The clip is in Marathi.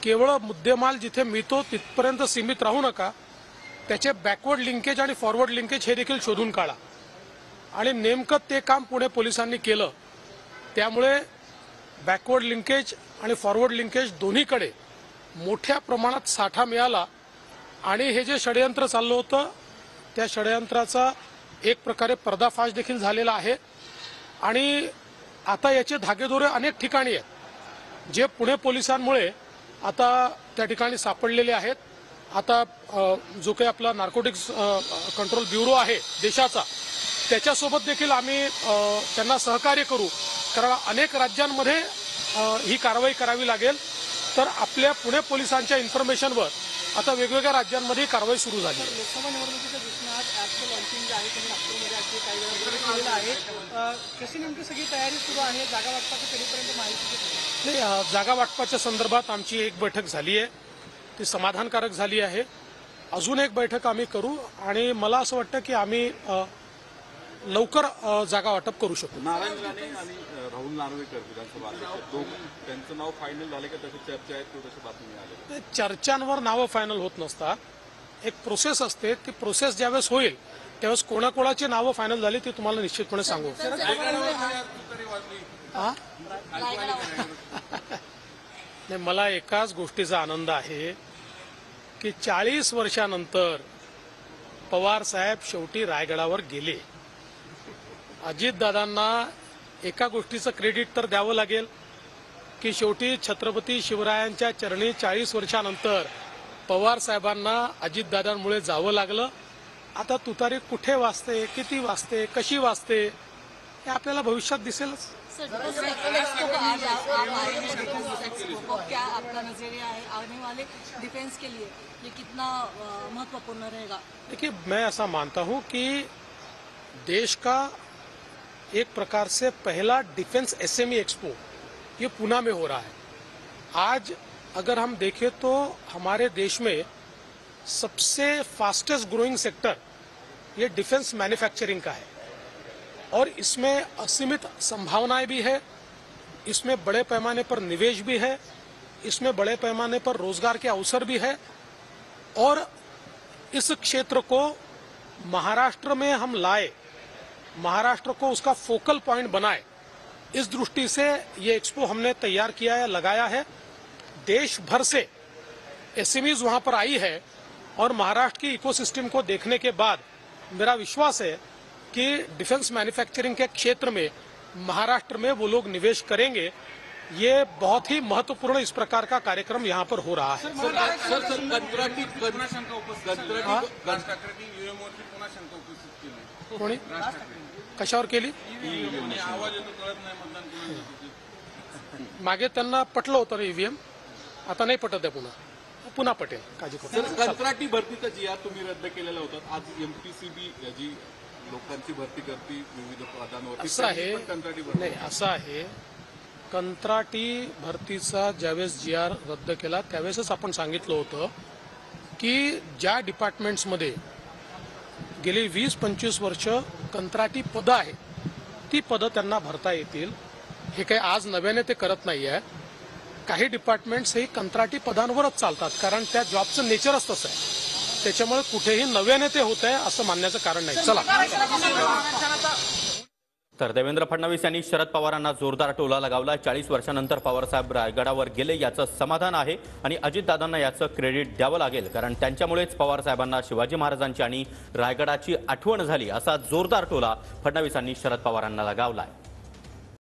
केवळ मुद्देमाल जिथे मिळतो तिथपर्यंत सीमित राहू नका, त्याचे बॅकवर्ड लिंकेज आणि फॉरवर्ड लिंकेज हे देखील शोधून काढा। आणि नेमकं ते काम पुणे पोलिसांनी केलं, त्यामुळे बॅकवर्ड लिंकेज आणि फॉरवर्ड लिंकेज दोन्हीकडे मोठ्या प्रमाणात साठा मिळाला आणि हे जे षडयंत्र चाललं होतं त्या षडयंत्राचा एक प्रकारे पर्दाफाश देखील झालेला आहे। आणि आता याचे धागेदोरे अनेक ठिकाणी आहेत जे पुणे पोलिसांमुळे आता त्या ठिकाणी सापडलेले आहेत। आता जो काही आपला नार्कोटिक्स कंट्रोल ब्युरो आहे देशाचा, त्याच्यासोबत देखील आम्ही त्यांना सहकार्य करू, कारण अनेक राज्यांमध्ये ही कारवाई करावी लागेल। तर आपल्या पुणे पोलिसांच्या इन्फॉर्मेशनवर आता वेगवेगळ्या राज्यांमध्ये कारवाई सुरू झाली आहे। लोकसभा निवडणुकीच्या दिवसात ॲपचं लॉन्चिंग जे आहे त्यांनी नागपूरमध्ये अगदी काही वेळापूर्वी केलेलं आहे। कशी नेमकी सगळी तयारी सुरू आहे? जागा वाटपाची कधीपर्यंत माहिती नाही, जागा वाटपाच्या संदर्भात आमची एक बैठक झाली आहे, ती समाधानकारक झाली आहे। अजून एक बैठक आम्ही करू आणि मला असं वाटतं की आम्ही लवकर जागा वाटप करू शकतो। नारायण राणे आणि राहुल नार्वेकर विधानसभा त्यांचं नाव फायनल झालं का? तशी चर्चा आहे, तशी बातमी मिळाली? चर्चांवर नावं फायनल होत नसतात, एक प्रोसेस असते, ती प्रोसेस ज्यावेळेस होईल त्यावेळेस कोणाकोणाची नावं फायनल झाली ती तुम्हाला निश्चितपणे सांगू। नाही, मला एकाच गोष्टीचा आनंद आहे की 40 वर्षानंतर पवार साहेब शेवटी रायगडावर गेले। अजितदादांना एका गोष्टीचं क्रेडिट तर द्यावं लागेल की शेवटी छत्रपती शिवरायांच्या चरणी 40 वर्षानंतर पवार साहेबांना अजितदादांमुळे जावं लागलं। आता तुतारी कुठे वाजते, किती वाजते, कशी वाजते हे आपल्याला भविष्यात दिसेलच। क्या आपका नजरिया है आने वाले डिफेंस के लिए ये कितना महत्वपूर्ण रहेगा? देखिए, मैं ऐसा मानता हूं कि देश का एक प्रकार से पहला डिफेंस एसएमई एक्सपो ये पूना में हो रहा है। आज अगर हम देखें तो हमारे देश में सबसे फास्टेस्ट ग्रोइंग सेक्टर ये डिफेंस मैन्युफैक्चरिंग का है और इसमें असीमित संभावनाएं भी है, इसमें बड़े पैमाने पर निवेश भी है, इसमें बड़े पैमाने पर रोजगार के अवसर भी है। और इस क्षेत्र को महाराष्ट्र में हम लाए, महाराष्ट्र को उसका फोकल पॉइंट बनाए, इस दृष्टि से ये एक्सपो हमने तैयार किया है, लगाया है। देश भर से एसएमईज वहां पर आई है और महाराष्ट्र की इकोसिस्टम को देखने के बाद मेरा विश्वास है कि डिफेंस मैन्युफैक्चरिंग के क्षेत्र में महाराष्ट्र में वो लोग निवेश करेंगे। ये बहुत ही महत्वपूर्ण इस प्रकार का कार्यक्रम यहाँ पर हो रहा है। कोणी कशावर केली? मागे त्यांना पटलं होतं ईव्हीएम, आता नाही पटत आहे, पुन्हा पटेल, काळजी करू नका। कंत्राटी भरतीचा जी आर तुम्ही रद्द केलेला होता, आज एमपीसीबी जी लोकांची भरती करते विविध पदांवर, असं आहे कंत्राटी भरती नाही, असं आहे कंत्राटी भरतीचा ज्यावेळेस जी आर रद्द केला त्यावेळेसच आपण सांगितलं होतं की ज्या डिपार्टमेंट्समध्ये गेली 20-25 वर्ष कंत्राटी पदं आहेत ती पदं त्यांना भरता येतील। हे काही आज नव्याने ते करत नाही आहे। काही डिपार्टमेंट्स हे कंत्राटी पदांवरच चालतात, कारण त्या जॉबचं नेचरच तसं आहे, त्याच्यामुळे कुठेही नव्याने ते होत आहे असं मानण्याचं कारण नाही। चला, तर देवेंद्र फडणवीस यांनी शरद पवारांना जोरदार टोला लगावला। 40 वर्षानंतर पवारसाहेब रायगडावर गेले याचं समाधान आहे आणि अजितदादांना याचं क्रेडिट द्यावं लागेल, कारण त्यांच्यामुळेच पवारसाहेबांना शिवाजी महाराजांची आणि रायगडाची आठवण झाली, असा जोरदार टोला फडणवीसांनी शरद पवारांना लगावलाय।